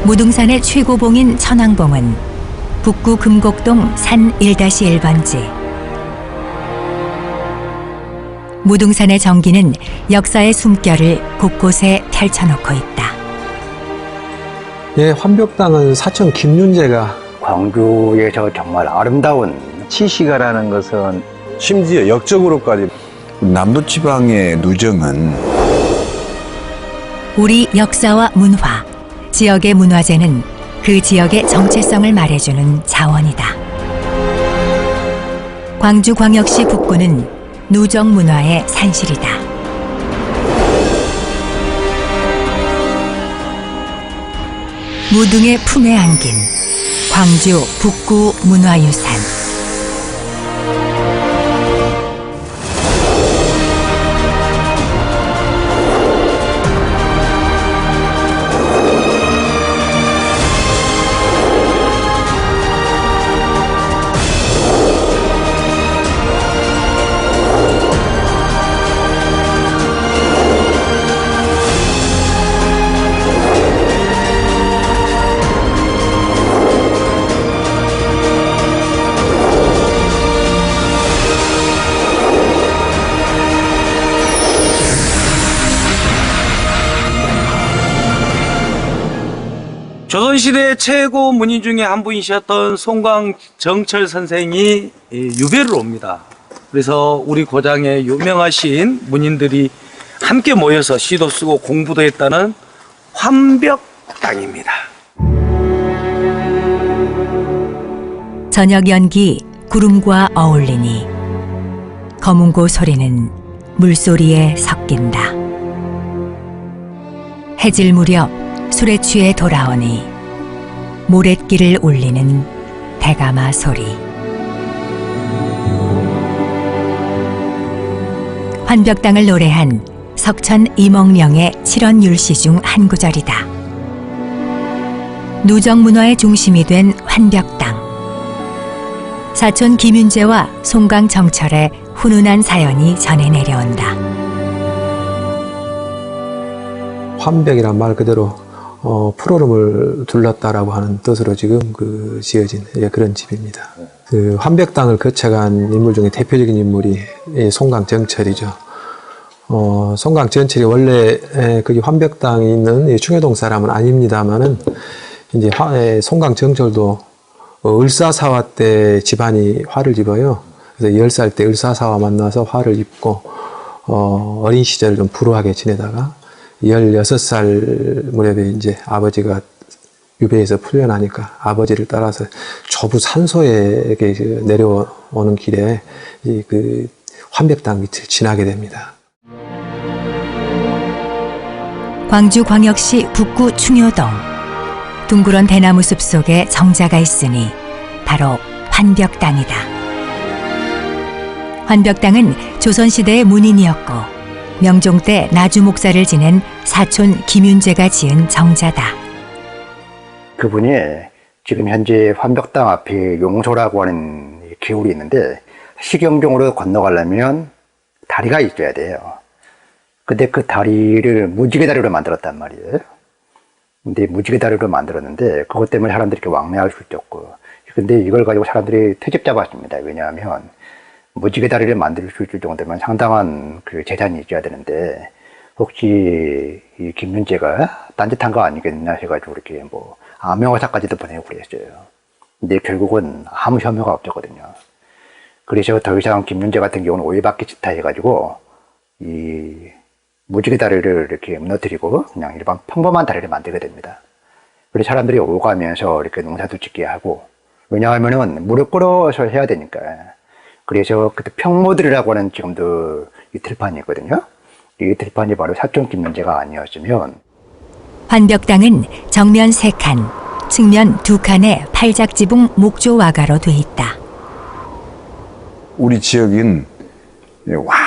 무등산의 최고봉인 천왕봉은 북구 금곡동 산 1-1번지. 무등산의 정기는 역사의 숨결을 곳곳에 펼쳐놓고 있다. 예, 환벽당은 사촌 김윤재가 광주에서 정말 아름다운 치시가라는 것은 심지어 역적으로까지. 남부지방의 누정은 우리 역사와 문화, 지역의 문화재는 그 지역의 정체성을 말해주는 자원이다. 광주광역시 북구는 누정문화의 산실이다. 무등의 품에 안긴 광주 북구 문화유산. 조선시대 최고 문인 중에 한 분이셨던 송광정철 선생이 유배를 옵니다. 그래서 우리 고장에 유명하신 문인들이 함께 모여서 시도 쓰고 공부도 했다는 환벽당입니다. 저녁 연기 구름과 어울리니 거문고 소리는 물소리에 섞인다. 해질 무렵 술에 취해 돌아오니 모랫길을 울리는 대가마 소리. 환벽당을 노래한 석천 이몽룡의 칠원율시 중 한 구절이다. 누정문화의 중심이 된 환벽당. 사촌 김윤재와 송광정철의 훈훈한 사연이 전해 내려온다. 환벽이란 말 그대로 푸르름을 둘렀다라고 하는 뜻으로 지금 지어진 그런 집입니다. 그 환벽당을 거쳐간 인물 중에 대표적인 인물이 송광정철이죠. 송광정철이 원래 거기 환벽당에 있는 충효동 사람은 아닙니다만은 이제 송광정철도 을사사화 때 집안이 화를 입어요. 그래서 10살 때 을사사화 만나서 화를 입고 어린 시절을 좀 불우하게 지내다가 16살 무렵에 이제 아버지가 유배에서 풀려나니까 아버지를 따라서 저부 산소에 내려오는 길에 그 환벽당 밑을 지나게 됩니다. 광주광역시 북구 충효동. 둥그런 대나무 숲 속에 정자가 있으니 바로 환벽당이다. 환벽당은 조선시대의 문인이었고 명종 때 나주 목사를 지낸 사촌 김윤재가 지은 정자다. 그분이 지금 현재 환벽당 앞에 용소라고 하는 개울이 있는데 식용종으로 건너가려면 다리가 있어야 돼요. 근데 그 다리를 무지개 다리로 만들었단 말이에요. 근데 무지개 다리로 만들었는데 그것 때문에 사람들이 이렇게 왕래할 수 있었고, 근데 이걸 가지고 사람들이 트집 잡았습니다. 왜냐하면 무지개 다리를 만들 수 있을 정도면 상당한 그 재산이 있어야 되는데 혹시 이 김윤재가 딴짓한 거 아니겠냐 해가지고 이렇게 뭐 암명어사까지도 보내고 그랬어요. 근데 결국은 아무 혐의가 없었거든요. 그래서 더 이상 김윤재 같은 경우는 오해받기 싫다 해가지고 이 무지개 다리를 이렇게 무너뜨리고 그냥 일반 평범한 다리를 만들게 됩니다. 그래서 사람들이 오가면서 이렇게 농사도 짓게 하고, 왜냐하면은 무릎 꿇어서 해야 되니까. 그래서 그때 평모들이라고 하는 지금도 이 들판이 있거든요. 이 들판이 바로 사촌 김윤재가 아니었으면. 환벽당은 정면 3칸, 측면 2칸의 팔작지붕 목조 와가로 돼 있다. 우리 지역은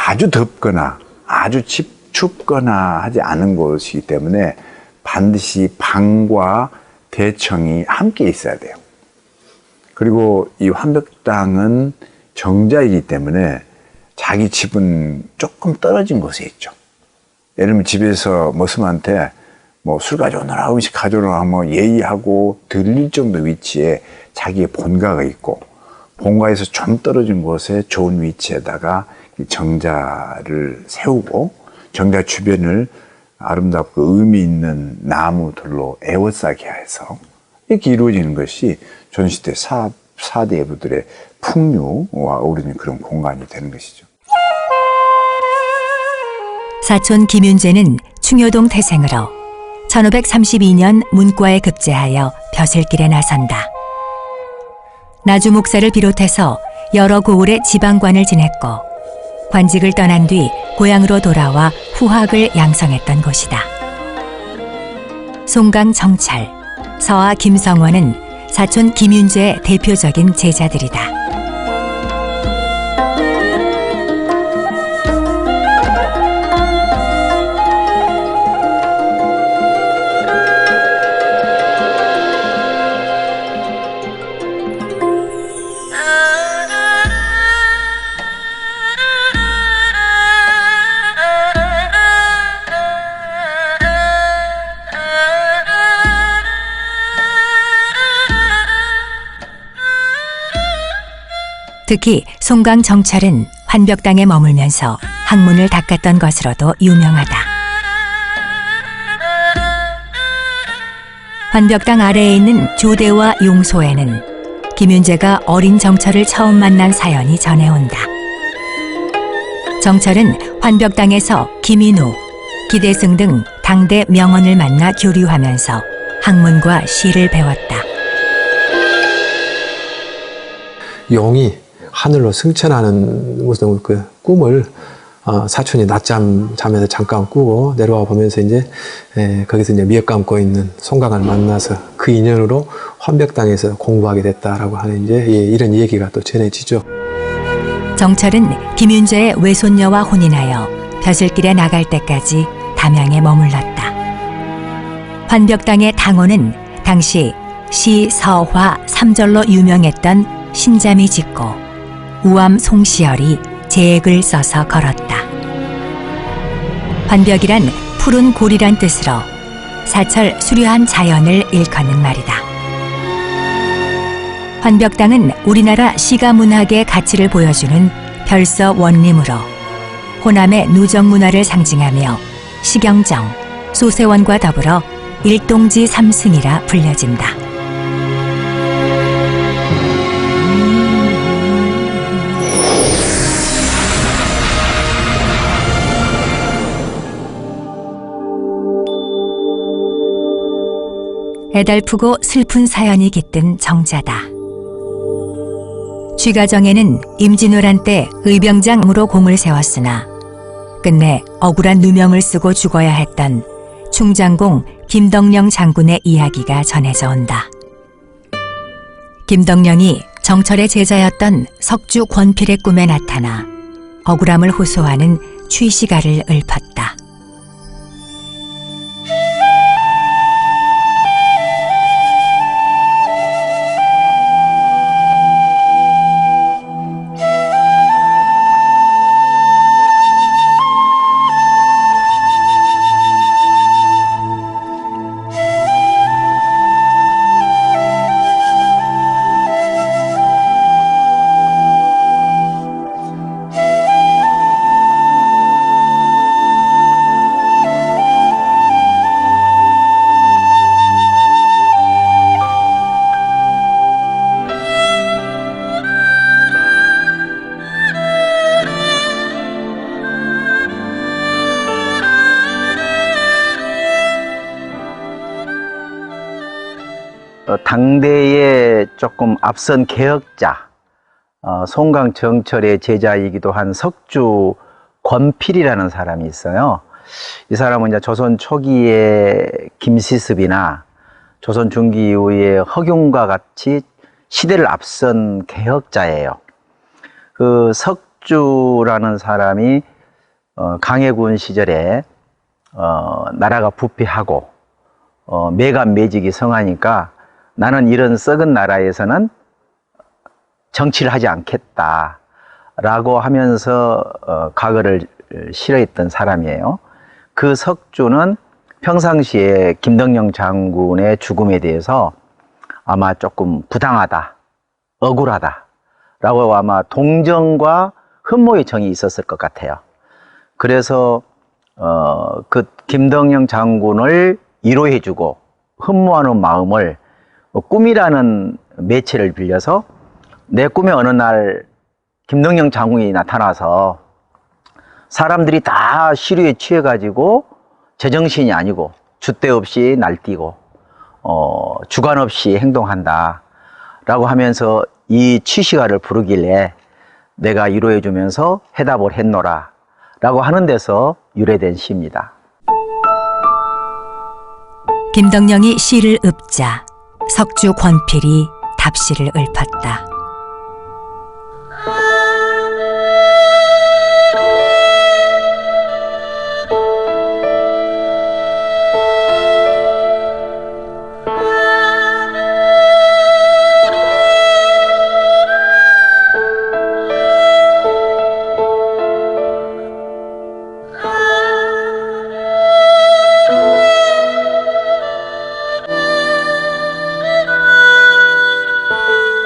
아주 덥거나 아주 춥거나 하지 않은 곳이기 때문에 반드시 방과 대청이 함께 있어야 돼요. 그리고 이 환벽당은 정자이기 때문에 자기 집은 조금 떨어진 곳에 있죠. 예를 들면 집에서 머슴한테 뭐 술 가져오너라, 음식 가져오너라, 뭐 예의하고 들릴 정도 위치에 자기의 본가가 있고, 본가에서 좀 떨어진 곳에 좋은 위치에다가 정자를 세우고, 정자 주변을 아름답고 의미 있는 나무들로 에워싸게 해서 이렇게 이루어지는 것이 조선시대 사대 예부들의 풍류와 어우러진 그런 공간이 되는 것이죠. 사촌 김윤재는 충효동 태생으로 1532년 문과에 급제하여 벼슬길에 나선다. 나주 목사를 비롯해서 여러 고을의 지방관을 지냈고 관직을 떠난 뒤 고향으로 돌아와 후학을 양성했던 곳이다. 송강 정철, 서하 김성원은 사촌 김윤재의 대표적인 제자들이다. 특히 송강 정철은 환벽당에 머물면서 학문을 닦았던 것으로도 유명하다. 환벽당 아래에 있는 조대와 용소에는 김윤재가 어린 정철을 처음 만난 사연이 전해온다. 정철은 환벽당에서 김인우, 기대승 등 당대 명언을 만나 교류하면서 학문과 시를 배웠다. 용이 하늘로 승천하는 무슨 그 꿈을 사촌이 낮잠 잠에서 잠깐 꾸고 내려와 보면서 이제 거기서 이제 미역 감고 있는 송강을 만나서 그 인연으로 환벽당에서 공부하게 됐다라고 하는 이제 이런 얘기가 또 전해지죠. 정철은 김윤재의 외손녀와 혼인하여 벼슬길에 나갈 때까지 담양에 머물렀다. 환벽당의 당호는 당시 시, 서화, 삼절로 유명했던 신자미 짓고 우암 송시열이 제액을 써서 걸었다. 환벽이란 푸른 골이란 뜻으로 사철 수려한 자연을 일컫는 말이다. 환벽당은 우리나라 시가 문학의 가치를 보여주는 별서 원림으로 호남의 누적 문화를 상징하며 시경정, 소세원과 더불어 일동지 삼승이라 불려진다. 애달프고 슬픈 사연이 깃든 정자다. 쥐가정에는 임진왜란 때 의병장으로 공을 세웠으나 끝내 억울한 누명을 쓰고 죽어야 했던 충장공 김덕령 장군의 이야기가 전해져 온다. 김덕령이 정철의 제자였던 석주 권필의 꿈에 나타나 억울함을 호소하는 취시가를 읊었다. 당대에 조금 앞선 개혁자, 송강 정철의 제자이기도 한 석주 권필이라는 사람이 있어요. 이 사람은 이제 조선 초기에 김시습이나 조선 중기 이후에 허경과 같이 시대를 앞선 개혁자예요. 그 석주라는 사람이 강해군 시절에 나라가 부패하고 매간매직이 성하니까 나는 이런 썩은 나라에서는 정치를 하지 않겠다라고 하면서 과거를 싫어했던 사람이에요. 그 석주는 평상시에 김덕령 장군의 죽음에 대해서 아마 조금 부당하다, 억울하다라고 아마 동정과 흠모의 정이 있었을 것 같아요. 그래서 그 김덕령 장군을 위로해주고 흠모하는 마음을 꿈이라는 매체를 빌려서 내 꿈에 어느 날 김덕령 장군이 나타나서 사람들이 다 시류에 취해가지고 제정신이 아니고 줏대 없이 날뛰고 주관 없이 행동한다 라고 하면서 이 취시가를 부르길래 내가 위로해주면서 해답을 했노라 라고 하는 데서 유래된 시입니다. 김덕령이 시를 읊자 석주 권필이 답시를 읊었다.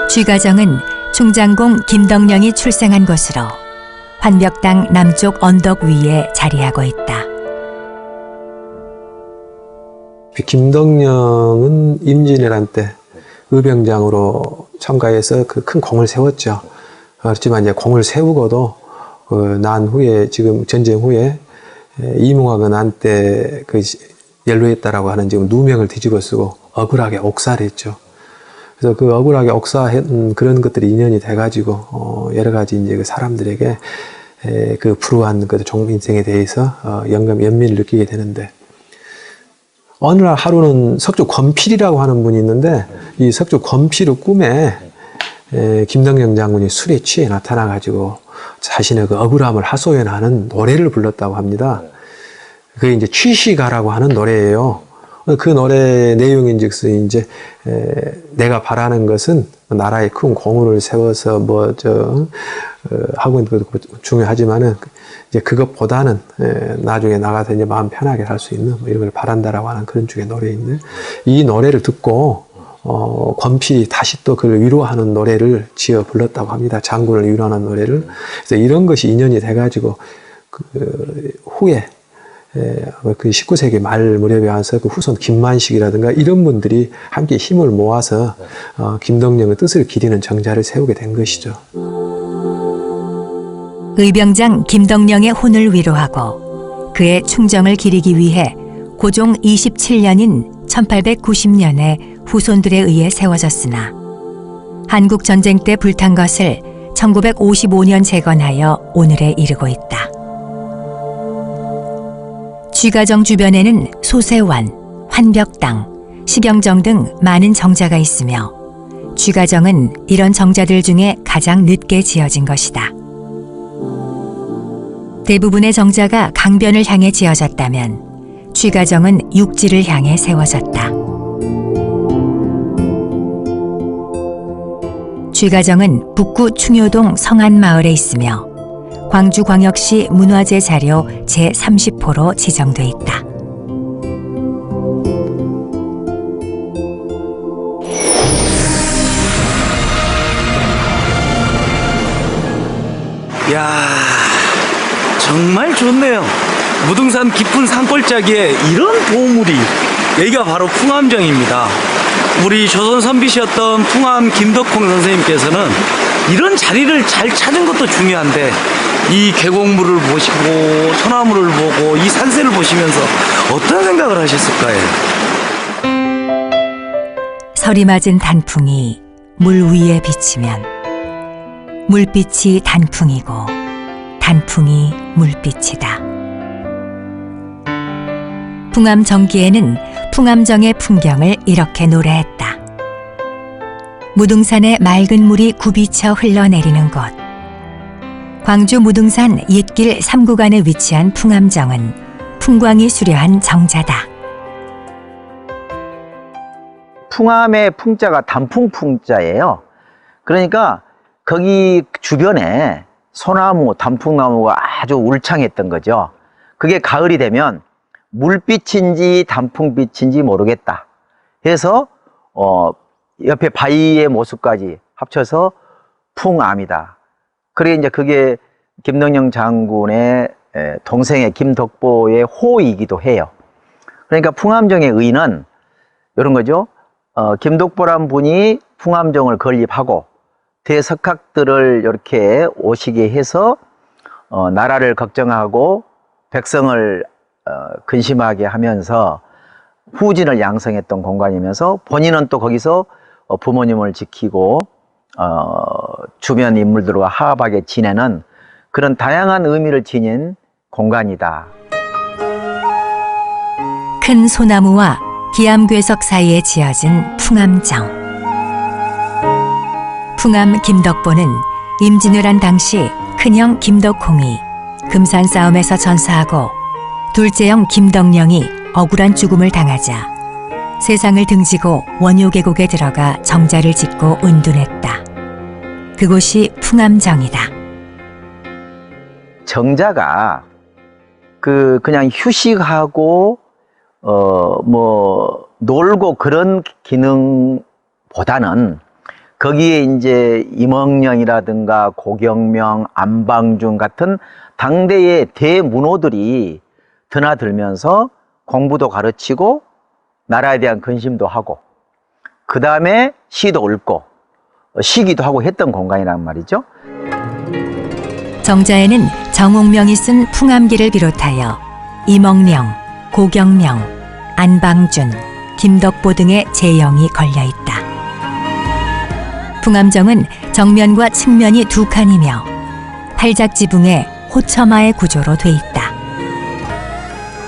쥐가정은 충장공 김덕령이 출생한 곳으로 환벽당 남쪽 언덕 위에 자리하고 있다. 김덕령은 임진왜란 때 의병장으로 참가해서 그 큰 공을 세웠죠. 그렇지만 이제 공을 세우고도 난 후에, 지금 전쟁 후에 이몽하가 난 때 그 연루했다라고 하는 지금 누명을 뒤집어 쓰고 억울하게 옥살했죠. 그래서 그 억울하게 억사한 그런 것들이 인연이 돼가지고 여러 가지 이제 그 사람들에게 그 불우한 그 인생에 대해서 연민을 느끼게 되는데, 어느 날 하루는 석주 권필이라고 하는 분이 있는데, 이 석주 권필의 꿈에 김덕령 장군이 술에 취해 나타나가지고 자신의 그 억울함을 하소연하는 노래를 불렀다고 합니다. 그게 이제 취시가라고 하는 노래예요. 그 노래 내용인즉슨 이제 내가 바라는 것은 나라에 큰 공을 세워서 하고 있는 것도 중요하지만은 이제 그것보다는 나중에 나가서 이제 마음 편하게 살 수 있는 이런 걸 바란다라고 하는 그런 쪽의 노래인데, 이 노래를 듣고 권필이 다시 또 그를 위로하는 노래를 지어 불렀다고 합니다. 장군을 위로하는 노래를. 그래서 이런 것이 인연이 돼가지고 후에 그 19세기 말 무렵에 와서 그 후손 김만식이라든가 이런 분들이 함께 힘을 모아서 김덕령의 뜻을 기리는 정자를 세우게 된 것이죠. 의병장 김덕령의 혼을 위로하고 그의 충정을 기리기 위해 고종 27년인 1890년에 후손들에 의해 세워졌으나 한국전쟁 때 불탄 것을 1955년 재건하여 오늘에 이르고 있다. 쥐가정 주변에는 소세원, 환벽당, 식영정 등 많은 정자가 있으며 쥐가정은 이런 정자들 중에 가장 늦게 지어진 것이다. 대부분의 정자가 강변을 향해 지어졌다면 쥐가정은 육지를 향해 세워졌다. 쥐가정은 북구 충효동 성안마을에 있으며 광주광역시 문화재 자료 제30호로 지정돼 있다. 야, 정말 좋네요. 무등산 깊은 산골짜기에 이런 보물이, 여기가 바로 풍암정입니다. 우리 조선 선비셨던 풍암 김덕홍 선생님께서는 이런 자리를 잘 찾은 것도 중요한데, 이 계곡물을 보시고 소나무를 보고 이 산세를 보시면서 어떤 생각을 하셨을까요? 서리 맞은 단풍이 물 위에 비치면 물빛이 단풍이고 단풍이 물빛이다. 풍암 정기에는 풍암정의 풍경을 이렇게 노래했다. 무등산에 맑은 물이 굽이쳐 흘러내리는 곳. 광주 무등산 옛길 3구간에 위치한 풍암정은 풍광이 수려한 정자다. 풍암의 풍자가 단풍풍자예요. 그러니까 거기 주변에 소나무, 단풍나무가 아주 울창했던 거죠. 그게 가을이 되면 물빛인지 단풍빛인지 모르겠다 해서 옆에 바위의 모습까지 합쳐서 풍암이다. 그래 이제 그게 김덕령 장군의 동생의 김덕보의 호이기도 해요. 그러니까 풍암정의 의는 이런 거죠. 김덕보란 분이 풍암정을 건립하고 대석학들을 이렇게 오시게 해서 나라를 걱정하고 백성을 근심하게 하면서 후진을 양성했던 공간이면서 본인은 또 거기서 부모님을 지키고 주변 인물들과 화합하게 지내는 그런 다양한 의미를 지닌 공간이다. 큰 소나무와 기암괴석 사이에 지어진 풍암정. 풍암 김덕보는 임진왜란 당시 큰형 김덕홍이 금산 싸움에서 전사하고 둘째 형 김덕령이 억울한 죽음을 당하자 세상을 등지고 원효 계곡에 들어가 정자를 짓고 은둔했다. 그곳이 풍암정이다. 정자가 그냥 휴식하고 놀고 그런 기능보다는 거기에 이제 임억령이라든가 고경명, 안방중 같은 당대의 대문호들이 드나들면서 공부도 가르치고 나라에 대한 근심도 하고 그 다음에 시도 읊고 시기도 하고 했던 공간이란 말이죠. 정자에는 정옥명이 쓴 풍암기를 비롯하여 임억령, 고경명, 안방준, 김덕보 등의 제형이 걸려 있다. 풍암정은 정면과 측면이 두 칸이며 팔작지붕에 호처마의 구조로 돼 있다.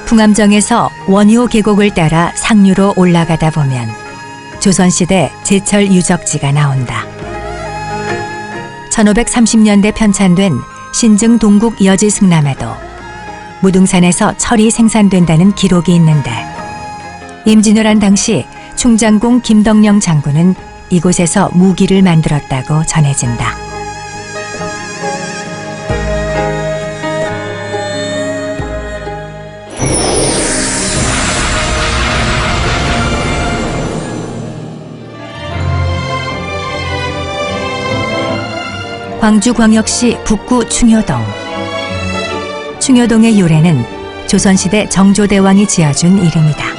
풍암정에서 원효 계곡을 따라 상류로 올라가다 보면 조선시대 제철 유적지가 나온다. 1530년대 편찬된 신증 동국 여지 승람에도 무등산에서 철이 생산된다는 기록이 있는데 임진왜란 당시 충장공 김덕령 장군은 이곳에서 무기를 만들었다고 전해진다. 광주광역시 북구 충효동. 충효동의 유래는 조선시대 정조대왕이 지어준 이름이다.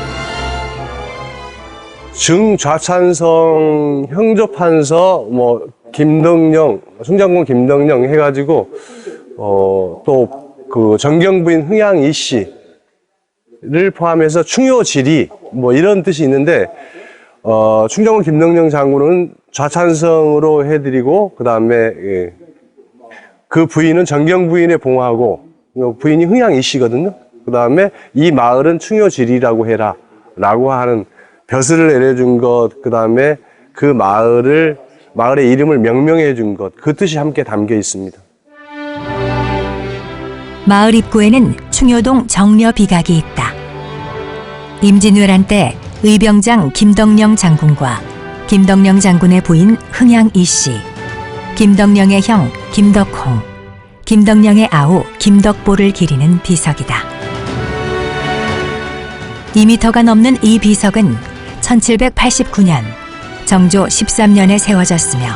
증좌찬성 형조판서 김덕령, 충장공 김덕령 해가지고 또 그 정경부인 흥양 이씨를 포함해서 충효지리 이런 뜻이 있는데 충장공 김덕령 장군은 좌찬성으로 해드리고 그 다음에 그 부인은 정경 부인에 봉하고 부인이 흥양 이씨거든요. 그 다음에 이 마을은 충효지리라고 해라 라고 하는 벼슬을 내려준 것, 그 다음에 그 마을의 이름을 명명해 준 것, 그 뜻이 함께 담겨 있습니다. 마을 입구에는 충효동 정려 비각이 있다. 임진왜란 때 의병장 김덕령 장군과 김덕령 장군의 부인 흥양 이씨, 김덕령의 형 김덕홍, 김덕령의 아우 김덕보를 기리는 비석이다. 2m가 넘는 이 비석은 1789년 정조 13년에 세워졌으며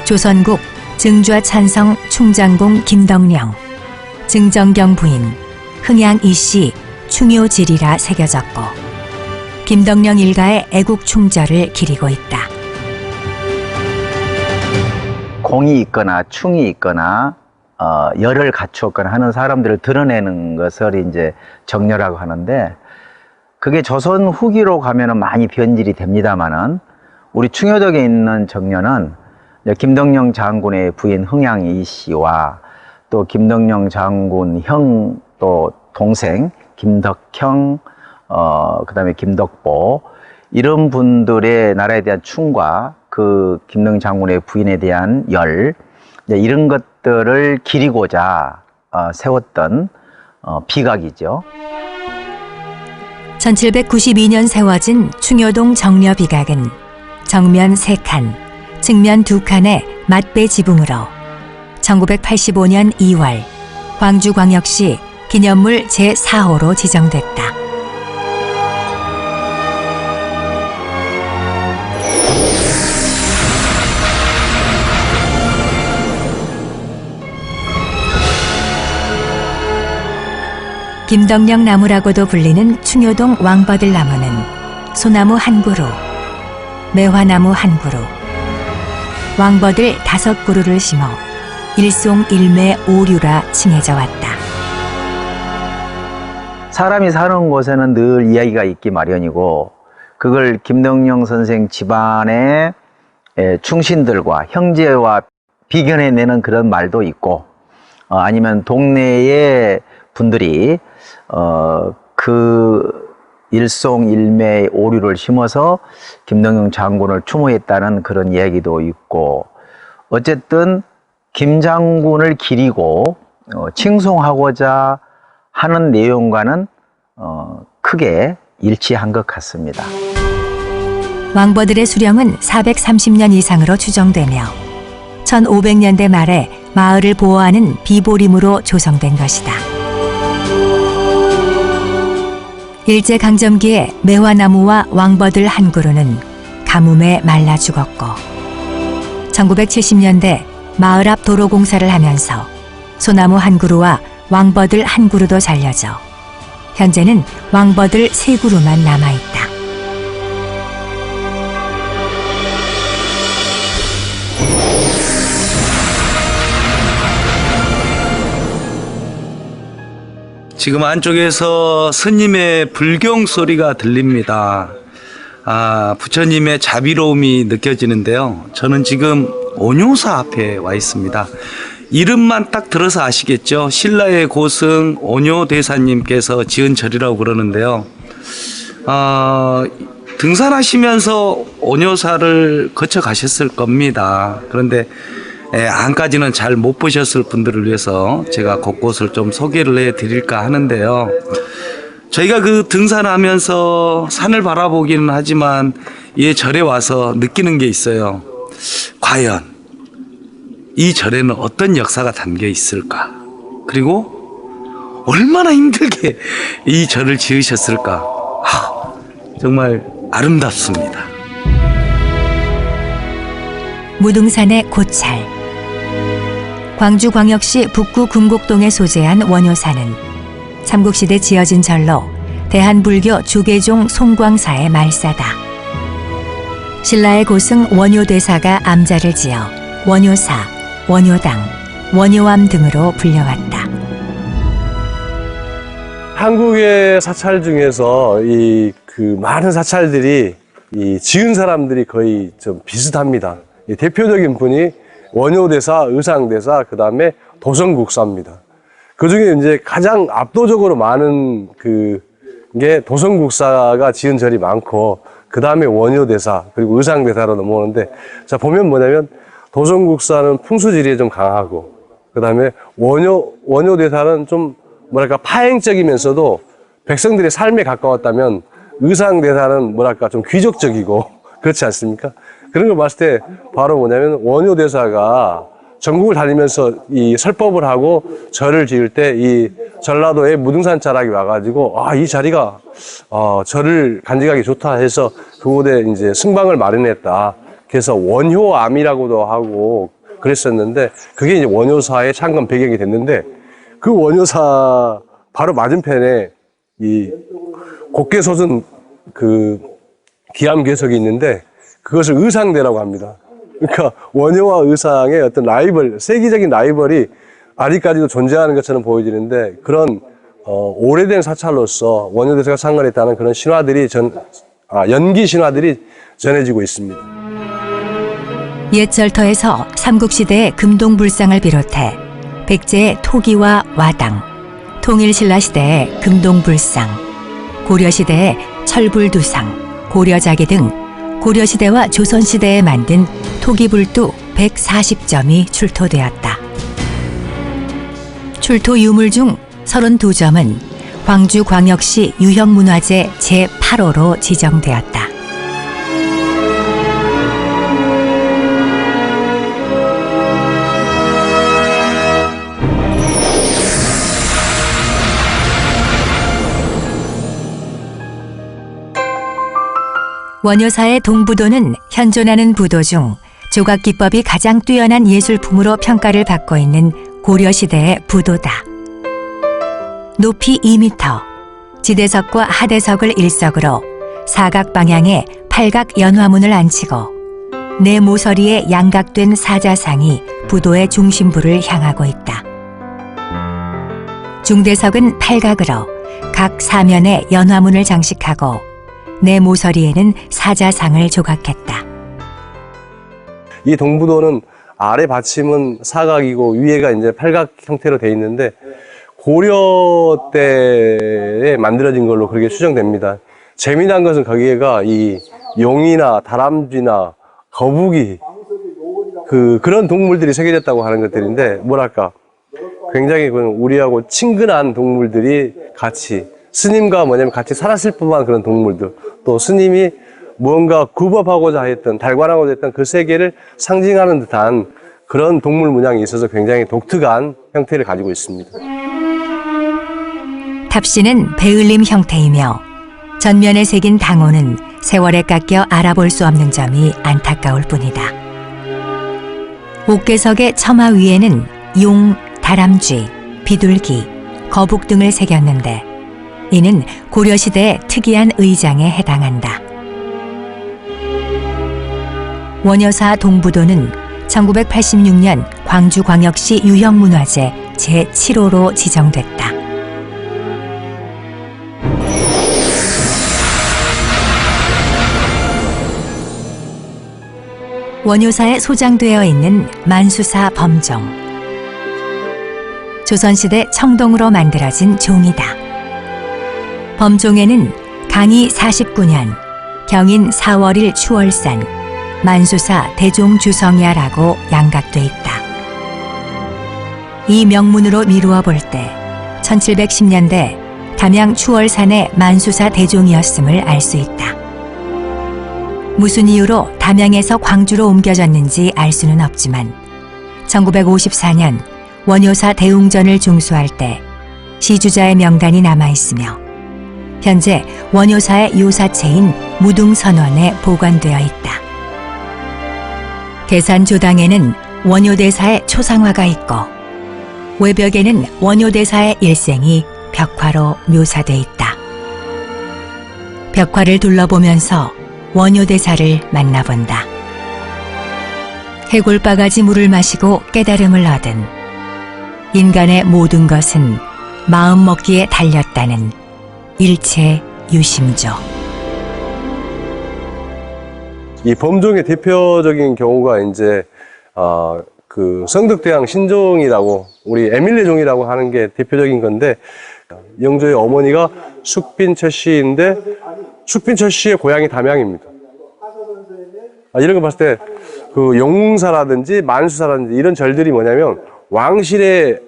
조선국 증좌찬성 충장공 김덕령, 증정경 부인, 흥양 이씨, 충효지리라 새겨졌고 김덕령 일가의 애국 충절을 기리고 있다. 공이 있거나 충이 있거나 열을 갖추었거나 하는 사람들을 드러내는 것을 이제 정려라고 하는데 그게 조선 후기로 가면은 많이 변질이 됩니다만은 우리 충효덕에 있는 정려는 김덕령 장군의 부인 흥양 이씨와 또 김덕령 장군 형 또 동생 김덕형 그다음에 김덕보 이런 분들의 나라에 대한 충과 그 김덕령 장군의 부인에 대한 열 이런 것들을 기리고자 세웠던 비각이죠. 1792년 세워진 충효동 정려 비각은 정면 3칸, 측면 2칸의 맞배 지붕으로 1985년 2월 광주광역시 기념물 제4호로 지정됐다. 김덕령 나무라고도 불리는 충효동 왕버들 나무는 소나무 한 그루, 매화나무 한 그루, 왕버들 5그루를 심어 일송일매 오류라 칭해져 왔다. 사람이 사는 곳에는 늘 이야기가 있기 마련이고 그걸 김덕령 선생 집안의 충신들과 형제와 비견해내는 그런 말도 있고 아니면 동네의 분들이 그 일송일매의 오류를 심어서 김덕령 장군을 추모했다는 그런 이야기도 있고 어쨌든 김 장군을 기리고 칭송하고자 하는 내용과는 크게 일치한 것 같습니다. 왕버들의 수령은 430년 이상으로 추정되며 1500년대 말에 마을을 보호하는 비보림으로 조성된 것이다. 일제강점기에 매화나무와 왕버들 한 그루는 가뭄에 말라 죽었고 1970년대 마을 앞 도로 공사를 하면서 소나무 한 그루와 왕버들 한 그루도 잘려져 현재는 왕버들 3그루만 남아있다. 지금 안쪽에서 스님의 불경 소리가 들립니다. 부처님의 자비로움이 느껴지는데요. 저는 지금 온효사 앞에 와 있습니다. 이름만 딱 들어서 아시겠죠? 신라의 고승 온효대사님께서 지은 절이라고 그러는데요. 등산하시면서 온효사를 거쳐 가셨을 겁니다. 그런데 안까지는 잘 못 보셨을 분들을 위해서 제가 곳곳을 좀 소개를 해 드릴까 하는데요. 저희가 그 등산하면서 산을 바라보기는 하지만 이 절에 와서 느끼는 게 있어요. 과연 이 절에는 어떤 역사가 담겨 있을까? 그리고 얼마나 힘들게 이 절을 지으셨을까? 정말 아름답습니다. 무등산의 고찰. 광주광역시 북구 금곡동에 소재한 원효사는 삼국시대 지어진 절로 대한불교 주계종 송광사의 말사다. 신라의 고승 원효대사가 암자를 지어 원효사, 원효당, 원효암 등으로 불려왔다. 한국의 사찰 중에서 그 많은 사찰들이 지은 사람들이 거의 좀 비슷합니다. 대표적인 분이 원효대사, 의상대사, 그 다음에 도성국사입니다. 그 중에 이제 가장 압도적으로 많은 게 도성국사가 지은 절이 많고, 그 다음에 원효대사, 그리고 의상대사로 넘어오는데, 자, 보면 뭐냐면, 도성국사는 풍수지리에 좀 강하고, 그 다음에 원효대사는 좀, 뭐랄까, 파행적이면서도 백성들의 삶에 가까웠다면, 의상대사는 뭐랄까, 좀 귀족적이고, 그렇지 않습니까? 그런 걸 봤을 때 바로 뭐냐면 원효대사가 전국을 다니면서 이 설법을 하고 절을 지을 때 이 전라도의 무등산 자락이 와가지고 이 자리가 절을 간직하기 좋다 해서 그곳에 이제 승방을 마련했다. 그래서 원효암이라고도 하고 그랬었는데 그게 이제 원효사의 창건 배경이 됐는데 그 원효사 바로 맞은편에 이 곱게 솟은 그 기암괴석이 있는데 그것을 의상대라고 합니다. 그러니까 원효와 의상의 어떤 라이벌, 세계적인 라이벌이 아직까지도 존재하는 것처럼 보여지는데 그런 오래된 사찰로서 원효대사가 창건했다는 그런 신화들이 연기 신화들이 전해지고 있습니다. 옛 절터에서 삼국시대의 금동불상을 비롯해 백제의 토기와 와당, 통일신라 시대의 금동불상, 고려시대의 철불두상, 고려자기 등 고려시대와 조선시대에 만든 토기불두 140점이 출토되었다. 출토 유물 중 32점은 광주광역시 유형문화재 제8호로 지정되었다. 원효사의 동부도는 현존하는 부도 중 조각 기법이 가장 뛰어난 예술품으로 평가를 받고 있는 고려시대의 부도다. 높이 2m, 지대석과 하대석을 일석으로 사각 방향에 팔각 연화문을 안치고 네 모서리에 양각된 사자상이 부도의 중심부를 향하고 있다. 중대석은 팔각으로 각 사면에 연화문을 장식하고 네 모서리에는 사자상을 조각했다. 이 동부도는 아래 받침은 사각이고 위에가 이제 팔각 형태로 돼 있는데 고려 때에 만들어진 걸로 그렇게 추정됩니다. 재미난 것은 거기에가 이 용이나 다람쥐나 거북이 그런 동물들이 새겨졌다고 하는 것들인데 뭐랄까 굉장히 우리하고 친근한 동물들이 같이 스님과 같이 살았을 법한 그런 동물들, 또 스님이 무언가 굽업하고자 했던, 달관하고자 했던 그 세계를 상징하는 듯한 그런 동물 문양이 있어서 굉장히 독특한 형태를 가지고 있습니다. 탑신은 베을림 형태이며 전면에 새긴 당호는 세월에 깎여 알아볼 수 없는 점이 안타까울 뿐이다. 옥계석의 처마 위에는 용, 다람쥐, 비둘기, 거북 등을 새겼는데 이는 고려시대의 특이한 의장에 해당한다. 원효사 동부도는 1986년 광주광역시 유형문화재 제7호로 지정됐다. 원효사에 소장되어 있는 만수사 범종. 조선시대 청동으로 만들어진 종이다. 범종에는 강희 49년 경인 4월 1 추월산 만수사 대종주성야라고 양각돼 있다. 이 명문으로 미루어 볼 때 1710년대 담양 추월산의 만수사 대종이었음을 알 수 있다. 무슨 이유로 담양에서 광주로 옮겨졌는지 알 수는 없지만 1954년 원효사 대웅전을 중수할 때 시주자의 명단이 남아있으며 현재 원효사의 요사체인 무등선원에 보관되어 있다. 계산조당에는 원효대사의 초상화가 있고 외벽에는 원효대사의 일생이 벽화로 묘사돼 있다. 벽화를 둘러보면서 원효대사를 만나본다. 해골바가지 물을 마시고 깨달음을 얻은 인간의 모든 것은 마음 먹기에 달렸다는 일체 유심조. 이 범종의 대표적인 경우가 이제 그 성덕대왕 신종이라고 우리 에밀레 종이라고 하는 게 대표적인 건데 영조의 어머니가 숙빈철씨인데 숙빈철씨의 고향이 담양입니다. 이런 거 봤을 때 그 용사라든지 만수사라든지 이런 절들이 뭐냐면 왕실의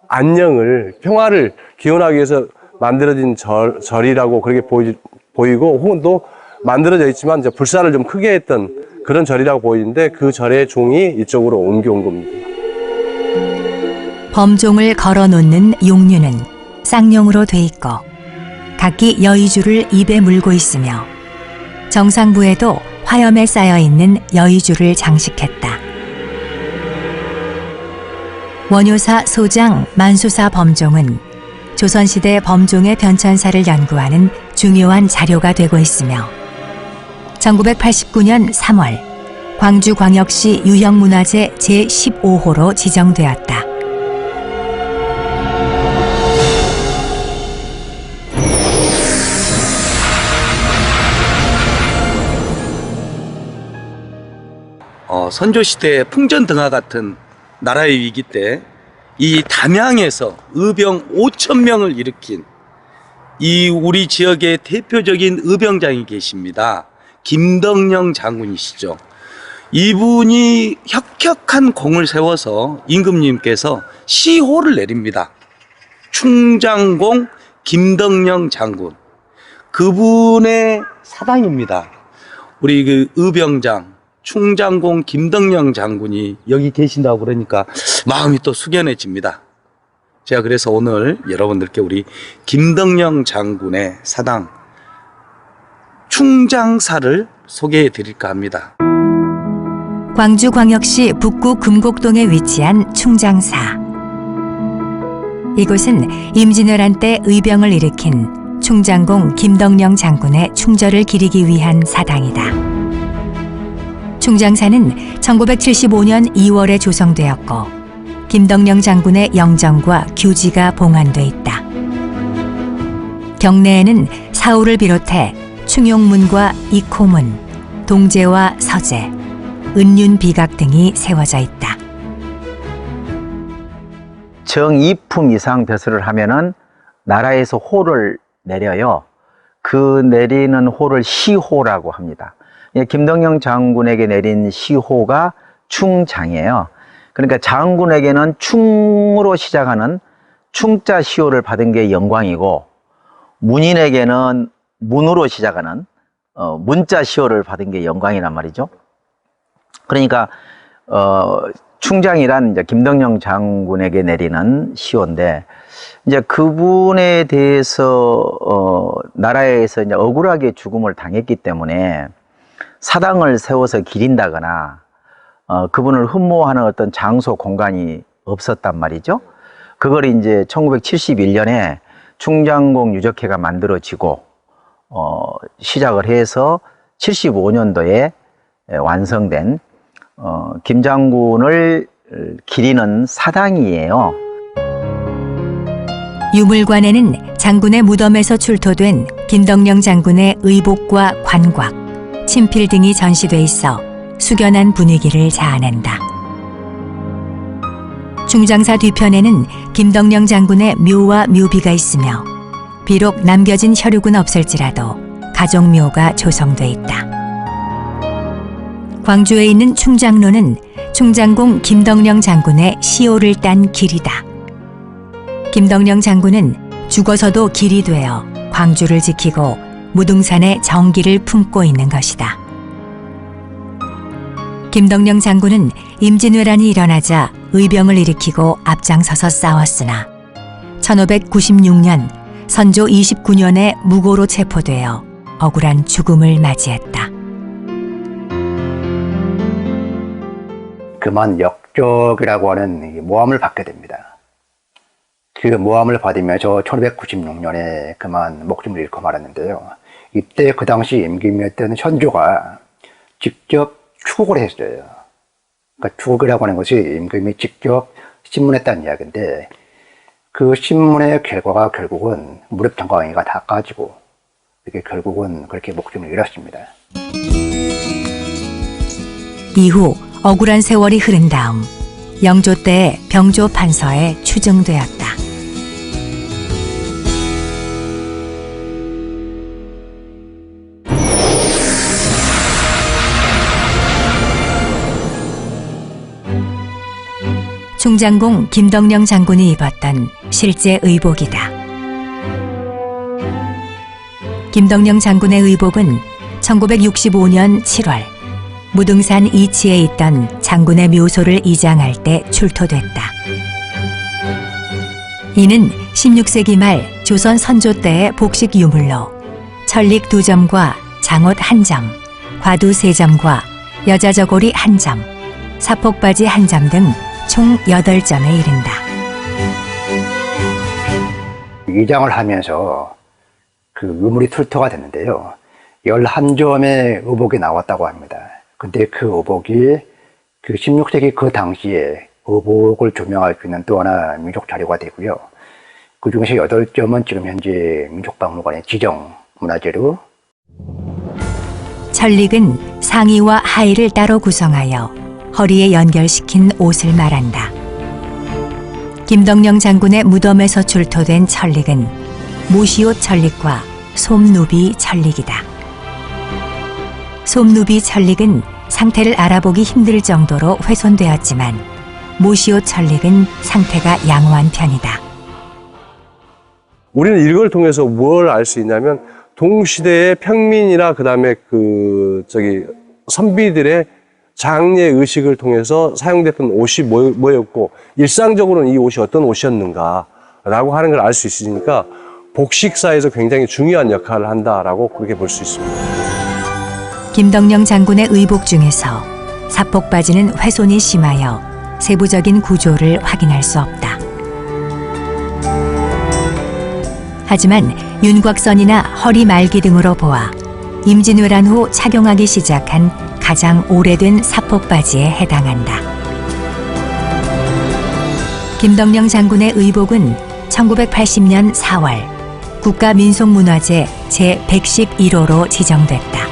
안녕을 평화를 기원하기 위해서 만들어진 절이라고 그렇게 보이고 혹은 또 만들어져 있지만 이제 불사를 좀 크게 했던 그런 절이라고 보이는데 그 절의 종이 이쪽으로 옮겨온 겁니다. 범종을 걸어놓는 용류는 쌍용으로 돼 있고 각기 여의주를 입에 물고 있으며 정상부에도 화염에 쌓여있는 여의주를 장식했다. 원효사 소장 만수사 범종은 조선시대 범종의 변천사를 연구하는 중요한 자료가 되고 있으며 1989년 3월 광주광역시 유형문화재 제15호로 지정되었다. 선조시대 풍전등화 같은 나라의 위기 때 이 담양에서 의병 5,000명을 일으킨 이 우리 지역의 대표적인 의병장이 계십니다. 김덕령 장군이시죠. 이분이 혁혁한 공을 세워서 임금님께서 시호를 내립니다. 충장공 김덕령 장군. 그분의 사당입니다. 우리 그 의병장 충장공 김덕령 장군이 여기 계신다고 그러니까 마음이 또 숙연해집니다. 제가 그래서 오늘 여러분들께 우리 김덕령 장군의 사당 충장사를 소개해 드릴까 합니다. 광주광역시 북구 금곡동에 위치한 충장사. 이곳은 임진왜란 때 의병을 일으킨 충장공 김덕령 장군의 충절을 기리기 위한 사당이다. 충장사는 1975년 2월에 조성되었고 김덕령 장군의 영정과 규지가 봉안돼 있다. 경내에는 사우를 비롯해 충용문과 이코문, 동제와 서제, 은륜 비각 등이 세워져 있다. 정이품 이상 벼슬을 하면은 나라에서 호를 내려요. 그 내리는 호를 시호라고 합니다. 김덕령 장군에게 내린 시호가 충장이에요. 그러니까 장군에게는 충으로 시작하는 충자 시호를 받은 게 영광이고, 문인에게는 문으로 시작하는 문자 시호를 받은 게 영광이란 말이죠. 그러니까 충장이란 이제 김덕령 장군에게 내리는 시호인데, 이제 그분에 대해서 나라에서 이제 억울하게 죽음을 당했기 때문에 사당을 세워서 기린다거나 그분을 흠모하는 어떤 장소 공간이 없었단 말이죠. 그걸 이제 1971년에 충장공 유적회가 만들어지고 시작을 해서 75년도에 완성된 김 장군을 기리는 사당이에요. 유물관에는 장군의 무덤에서 출토된 김덕령 장군의 의복과 관곽, 친필 등이 전시돼 있어 숙연한 분위기를 자아낸다. 충장사 뒤편에는 김덕령 장군의 묘와 묘비가 있으며 비록 남겨진 혈육은 없을지라도 가족묘가 조성돼 있다. 광주에 있는 충장로는 충장공 김덕령 장군의 시호를 딴 길이다. 김덕령 장군은 죽어서도 길이 되어 광주를 지키고 무등산의 정기를 품고 있는 것이다. 김덕령 장군은 임진왜란이 일어나자 의병을 일으키고 앞장서서 싸웠으나 1596년 선조 29년에 무고로 체포되어 억울한 죽음을 맞이했다. 그만 역적이라고 하는 모함을 받게 됩니다. 그 모함을 받으면서 1596년에 그만 목숨을 잃고 말았는데요. 이때 그 당시 임금이었던 선조가 직접 추국을 했어요. 그러니까 추국이라고 하는 것이 임금이 직접 신문했다는 이야기인데, 그 신문의 결과가 결국은 무릎 정강이가 다 까지고 이게 결국은 그렇게 목숨을 잃었습니다. 이후 억울한 세월이 흐른 다음 영조 때의 병조 판서에 추증되었다. 충장공 김덕령 장군이 입었던 실제 의복이다. 김덕령 장군의 의복은 1965년 7월 무등산 이치에 있던 장군의 묘소를 이장할 때 출토됐다. 이는 16세기 말 조선 선조 때의 복식 유물로 천릭 2점과 장옷 1점, 과두 3점과 여자 저고리 1점, 사폭바지 1점 등 총 8점에 이른다. 이장을 하면서 그 유물이 출토가 됐는데요. 11점의 의복이 나왔다고 합니다. 근데 그 의복이 그 16세기 그 당시에 의복을 조명할 수 있는 또 하나 민속 자료가 되고요. 그 중에서 8점은 지금 현재 민속박물관의 지정 문화재로. 천릭은 상의와 하의를 따로 구성하여 허리에 연결시킨 옷을 말한다. 김덕령 장군의 무덤에서 출토된 천릭은 모시옷 천릭과 솜누비 천릭이다. 솜누비 천릭은 상태를 알아보기 힘들 정도로 훼손되었지만 모시옷 천릭은 상태가 양호한 편이다. 우리는 이걸 통해서 뭘 알 수 있냐면 동시대의 평민이나 그다음에 선비들의 장례 의식을 통해서 사용됐던 옷이 뭐였고 일상적으로는 이 옷이 어떤 옷이었는가라고 하는 걸 알 수 있으니까 복식사에서 굉장히 중요한 역할을 한다라고 그렇게 볼 수 있습니다. 김덕령 장군의 의복 중에서 사폭바지는 훼손이 심하여 세부적인 구조를 확인할 수 없다. 하지만 윤곽선이나 허리 말기 등으로 보아 임진왜란 후 착용하기 시작한 가장 오래된 사폭바지에 해당한다. 김덕령 장군의 의복은 1980년 4월 국가민속문화재 제111호로 지정됐다.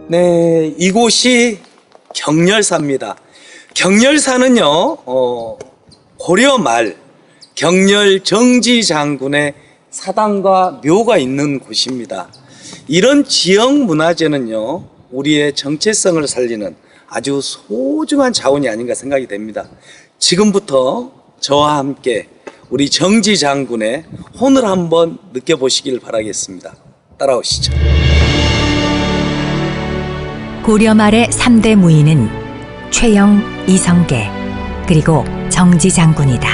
네, 이곳이 경렬사입니다. 경렬사는요, 고려 말 경렬 정지 장군의 사당과 묘가 있는 곳입니다. 이런 지역 문화재는요, 우리의 정체성을 살리는 아주 소중한 자원이 아닌가 생각이 됩니다. 지금부터 저와 함께 우리 정지 장군의 혼을 한번 느껴보시길 바라겠습니다. 따라오시죠. 고려 말의 3대 무인은 최영, 이성계, 그리고 정지 장군이다.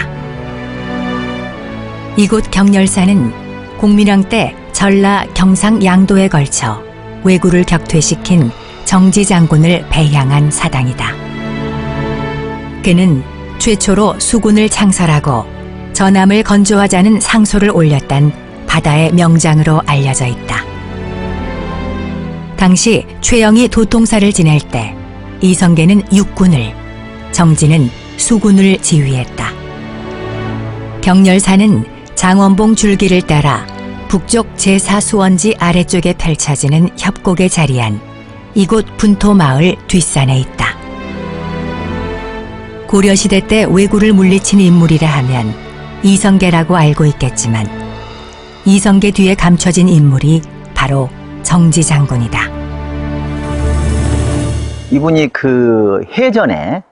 이곳 경렬사는 공민왕 때 전라, 경상, 양도에 걸쳐 왜구를 격퇴시킨 정지 장군을 배향한 사당이다. 그는 최초로 수군을 창설하고 전함을 건조하자는 상소를 올렸던 바다의 명장으로 알려져 있다. 당시 최영이 도통사를 지낼 때 이성계는 육군을, 정지는 수군을 지휘했다. 경렬사는 장원봉 줄기를 따라 북쪽 제4수원지 아래쪽에 펼쳐지는 협곡에 자리한 이곳 분토마을 뒷산에 있다. 고려시대 때 왜구를 물리친 인물이라 하면 이성계라고 알고 있겠지만 이성계 뒤에 감춰진 인물이 바로 정지 장군이다. 이분이 그 해전에,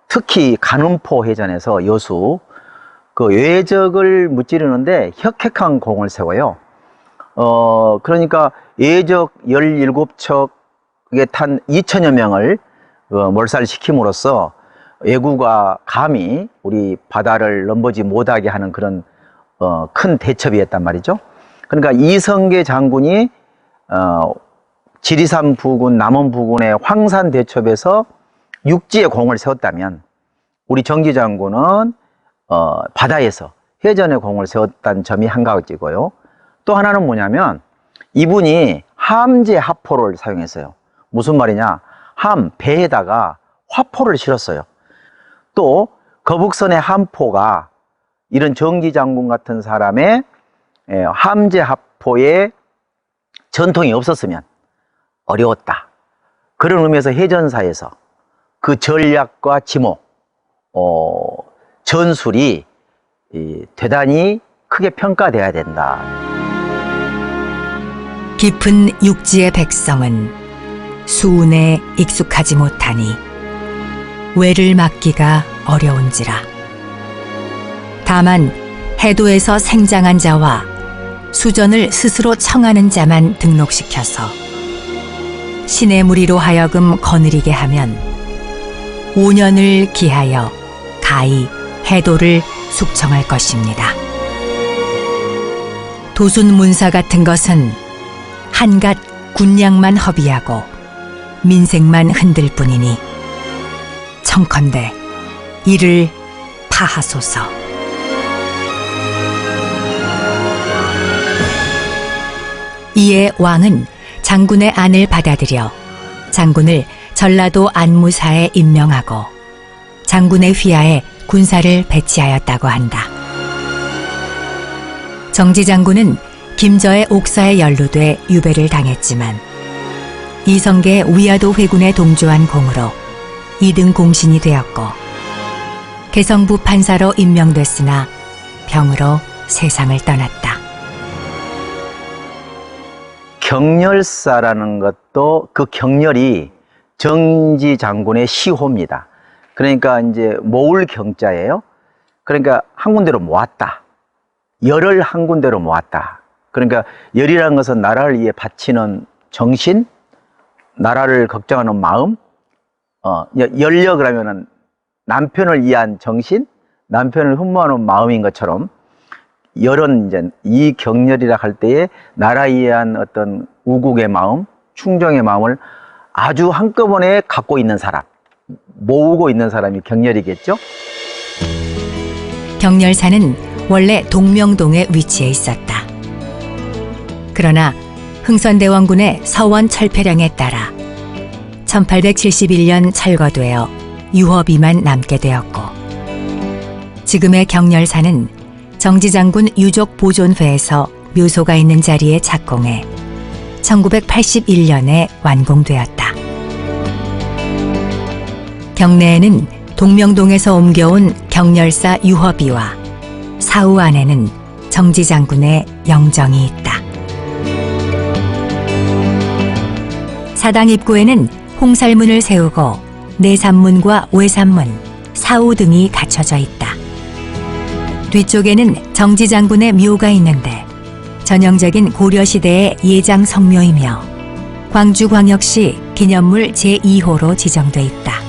특히 간음포 해전에서 여수 그 외적을 무찌르는데 혁혁한 공을 세워요. 그러니까 예적 17척에 탄 2천여 명을 몰살시킴으로써 왜구가 감히 우리 바다를 넘보지 못하게 하는 그런 큰 대첩이었단 말이죠. 그러니까 이성계 장군이 지리산 부근, 남원 부근의 황산 대첩에서 육지에 공을 세웠다면 우리 정지 장군은 바다에서 해전에 공을 세웠다는 점이 한 가지고요. 또 하나는 뭐냐면 이분이 함재 하포를 사용했어요. 무슨 말이냐? 배에다가 화포를 실었어요. 또 거북선의 함포가 이런 정지 장군 같은 사람의 함재 하포에 전통이 없었으면 어려웠다. 그런 의미에서 해전사에서 그 전략과 지목, 전술이 대단히 크게 평가돼야 된다. 깊은 육지의 백성은 수운에 익숙하지 못하니 왜를 막기가 어려운지라. 다만 해도에서 생장한 자와 수전을 스스로 청하는 자만 등록시켜서 신의 무리로 하여금 거느리게 하면 5년을 기하여 가히 해도를 숙청할 것입니다. 도순문사 같은 것은 한갓 군량만 허비하고 민생만 흔들 뿐이니 청컨대 이를 파하소서. 이에 왕은 장군의 안을 받아들여 장군을 전라도 안무사에 임명하고 장군의 휘하에 군사를 배치하였다고 한다. 정지 장군은 김저의 옥사에 연루돼 유배를 당했지만 이성계 위화도 회군에 동조한 공으로 2등 공신이 되었고 개성부 판사로 임명됐으나 병으로 세상을 떠났다. 경렬사라는 것도 그 경렬이 정지 장군의 시호입니다. 그러니까 이제 모을 경자예요. 그러니까 한 군데로 모았다. 열을 한 군데로 모았다. 그러니까 열이라는 것은 나라를 위해 바치는 정신, 나라를 걱정하는 마음, 열려 그러면은 남편을 위한 정신, 남편을 흠모하는 마음인 것처럼 이런 이제 이 경렬이라 할 때에 나라에 위한 어떤 우국의 마음, 충정의 마음을 아주 한꺼번에 갖고 있는 사람, 모으고 있는 사람이 경렬이겠죠. 경렬사는 원래 동명동에 위치해 있었다. 그러나 흥선대원군의 서원 철폐령에 따라 1871년 철거되어 유허비만 남게 되었고, 지금의 경렬사는 정지장군 유족보존회에서 묘소가 있는 자리에 착공해 1981년에 완공되었다. 경내에는 동명동에서 옮겨온 경렬사 유허비와 사후 안에는 정지장군의 영정이 있다. 사당 입구에는 홍살문을 세우고 내산문과 외산문, 사후 등이 갖춰져 있다. 뒤쪽에는 정지장군의 묘가 있는데 전형적인 고려시대의 예장 성묘이며 광주광역시 기념물 제2호로 지정돼 있다.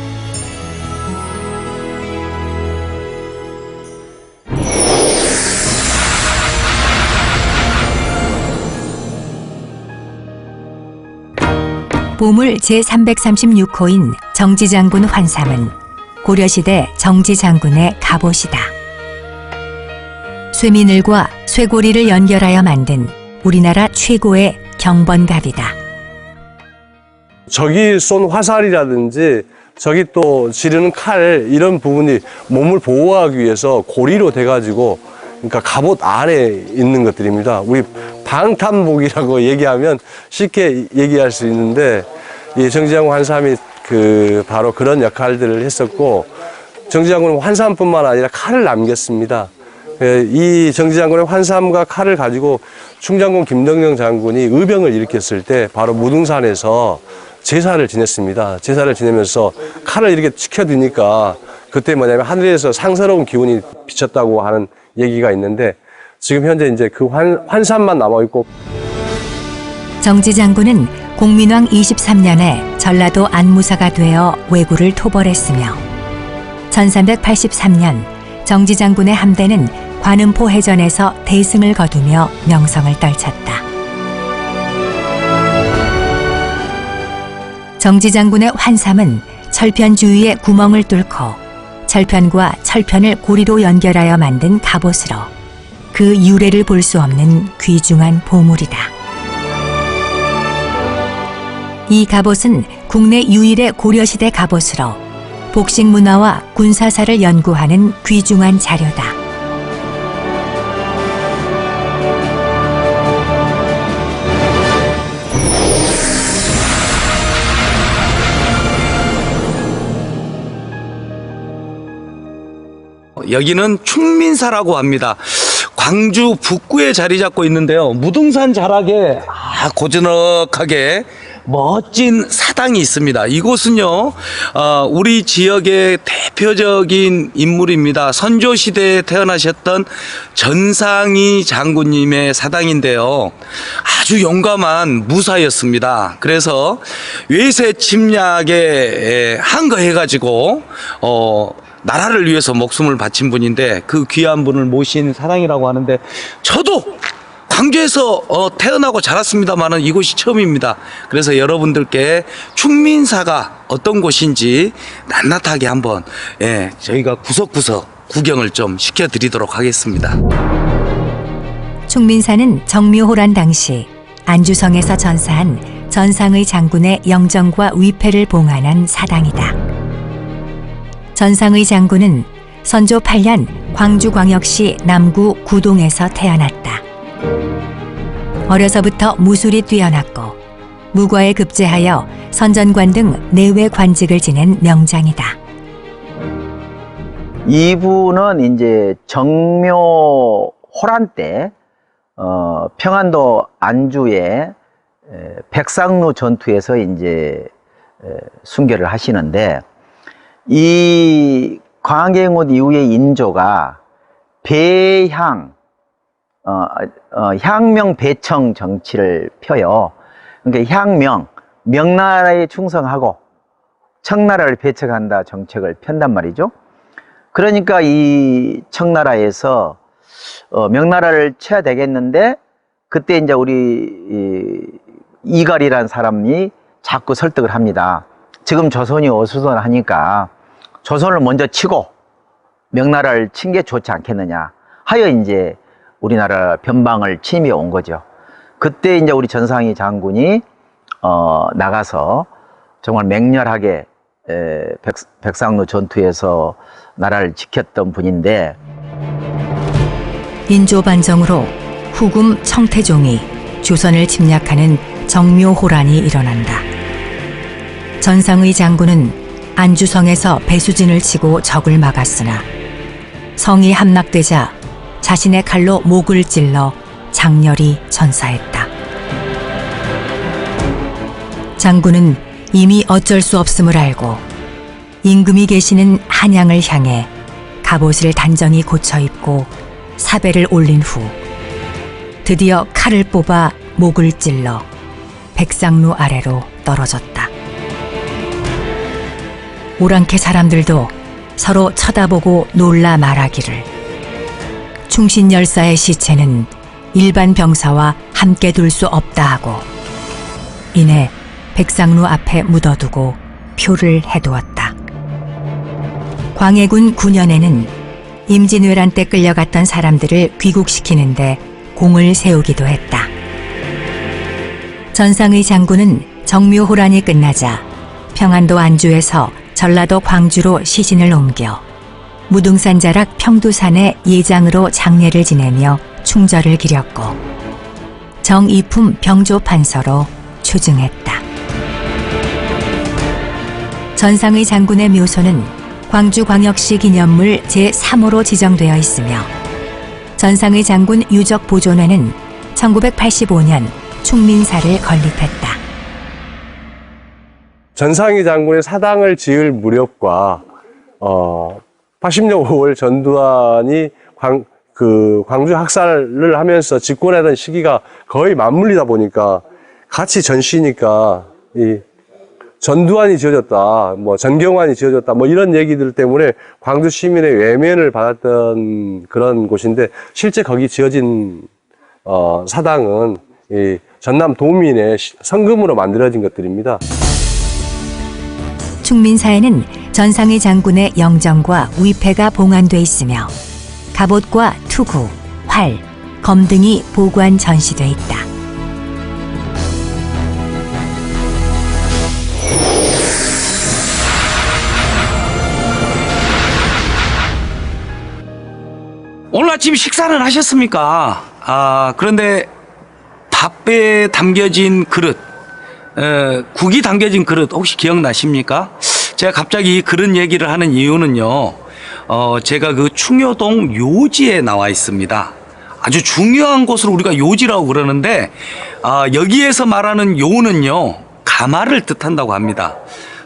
보물 제336호인 정지장군 환삼은 고려시대 정지장군의 갑옷이다. 쇠미늘과 쇠고리를 연결하여 만든 우리나라 최고의 경번갑이다. 저기 쏜 화살이라든지 저기 또 지르는 칼 이런 부분이 몸을 보호하기 위해서 고리로 돼가지고 그러니까 갑옷 안에 있는 것들입니다. 우리 방탄복이라고 얘기하면 쉽게 얘기할 수 있는데 이 정지장군 환삼이 바로 그런 역할들을 했었고, 정지장군은 환삼뿐만 아니라 칼을 남겼습니다. 이 정지장군의 환삼과 칼을 가지고 충장군 김덕령 장군이 의병을 일으켰을 때 바로 무등산에서 제사를 지냈습니다. 제사를 지내면서 칼을 이렇게 치켜드니까 그때 뭐냐면 하늘에서 상서로운 기운이 비쳤다고 하는 얘기가 있는데, 지금 현재 이제 그 환삼만 남아있고. 정지장군은 공민왕 23년에 전라도 안무사가 되어 왜구를 토벌했으며 1383년 정지장군의 함대는 관음포 해전에서 대승을 거두며 명성을 떨쳤다. 정지장군의 환삼은 철편 주위에 구멍을 뚫고 철편과 철편을 고리로 연결하여 만든 갑옷으로 그 유래를 볼 수 없는 귀중한 보물이다. 이 갑옷은 국내 유일의 고려시대 갑옷으로 복식 문화와 군사사를 연구하는 귀중한 자료다. 여기는 충민사라고 합니다. 광주 북구에 자리 잡고 있는데요. 무등산 자락에 고즈넉하게 멋진 사당이 있습니다. 이곳은요, 우리 지역의 대표적인 인물입니다. 선조시대에 태어나셨던 전상희 장군님의 사당인데요. 아주 용감한 무사였습니다. 그래서 외세 침략에 항거해가지고, 나라를 위해서 목숨을 바친 분인데 그 귀한 분을 모신 사당이라고 하는데, 저도 광주에서 태어나고 자랐습니다만은 이곳이 처음입니다. 그래서 여러분들께 충민사가 어떤 곳인지 낱낱하게 한번 저희가 구석구석 구경을 좀 시켜드리도록 하겠습니다. 충민사는 정묘호란 당시 안주성에서 전사한 전상의 장군의 영정과 위패를 봉안한 사당이다. 전상의 장군은 선조 8년 광주광역시 남구 구동에서 태어났다. 어려서부터 무술이 뛰어났고 무과에 급제하여 선전관 등 내외 관직을 지낸 명장이다. 이분은 이제 정묘 호란 때 평안도 안주의 백상루 전투에서 이제 순교를 하시는데, 이 광해군 이후의 인조가 배향 향명 배청 정치를 펴요. 그러니까 명나라에 충성하고 청나라를 배척한다 정책을 편단 말이죠. 그러니까 이 청나라에서 명나라를 쳐야 되겠는데 그때 이제 우리 이갈이라는 사람이 자꾸 설득을 합니다. 지금 조선이 어수선하니까 조선을 먼저 치고 명나라를 친 게 좋지 않겠느냐 하여 이제 우리나라 변방을 침입해 온 거죠. 그때 이제 우리 전상희 장군이 나가서 정말 맹렬하게 백상로 전투에서 나라를 지켰던 분인데, 인조반정으로 후금 청태종이 조선을 침략하는 정묘호란이 일어난다. 전상의 장군은 안주성에서 배수진을 치고 적을 막았으나 성이 함락되자 자신의 칼로 목을 찔러 장렬히 전사했다. 장군은 이미 어쩔 수 없음을 알고 임금이 계시는 한양을 향해 갑옷을 단정히 고쳐 입고 사배를 올린 후 드디어 칼을 뽑아 목을 찔러 백상루 아래로 떨어졌다. 오랑캐 사람들도 서로 쳐다보고 놀라 말하기를 충신열사의 시체는 일반 병사와 함께 둘 수 없다 하고 이내 백상루 앞에 묻어두고 표를 해두었다. 광해군 9년에는 임진왜란 때 끌려갔던 사람들을 귀국시키는데 공을 세우기도 했다. 전상의 장군은 정묘호란이 끝나자 평안도 안주에서 전라도 광주로 시신을 옮겨 무등산자락 평두산의 예장으로 장례를 지내며 충절을 기렸고 정이품 병조 판서로 추증했다. 전상의 장군의 묘소는 광주광역시 기념물 제3호로 지정되어 있으며 전상의 장군 유적 보존회는 1985년 충민사를 건립했다. 전상희 장군의 사당을 지을 무렵과 80년 5월 전두환이 광주 학살을 하면서 집권하던 시기가 거의 맞물리다 보니까 같이 전시니까 이 전두환이 지어졌다, 뭐 전경환이 지어졌다, 뭐 이런 얘기들 때문에 광주 시민의 외면을 받았던 그런 곳인데 실제 거기 지어진 사당은 이 전남 도민의 성금으로 만들어진 것들입니다. 충민사에는 전상희 장군의 영정과 위패가 봉안돼 있으며 갑옷과 투구, 활, 검 등이 보관 전시돼 있다. 오늘 아침 식사는 하셨습니까? 그런데 밥에 담겨진 그릇, 국이 담겨진 그릇 혹시 기억나십니까? 제가 갑자기 그런 얘기를 하는 이유는요, 제가 그 충효동 요지에 나와 있습니다. 아주 중요한 곳을 우리가 요지라고 그러는데, 여기에서 말하는 요는요, 가마를 뜻한다고 합니다.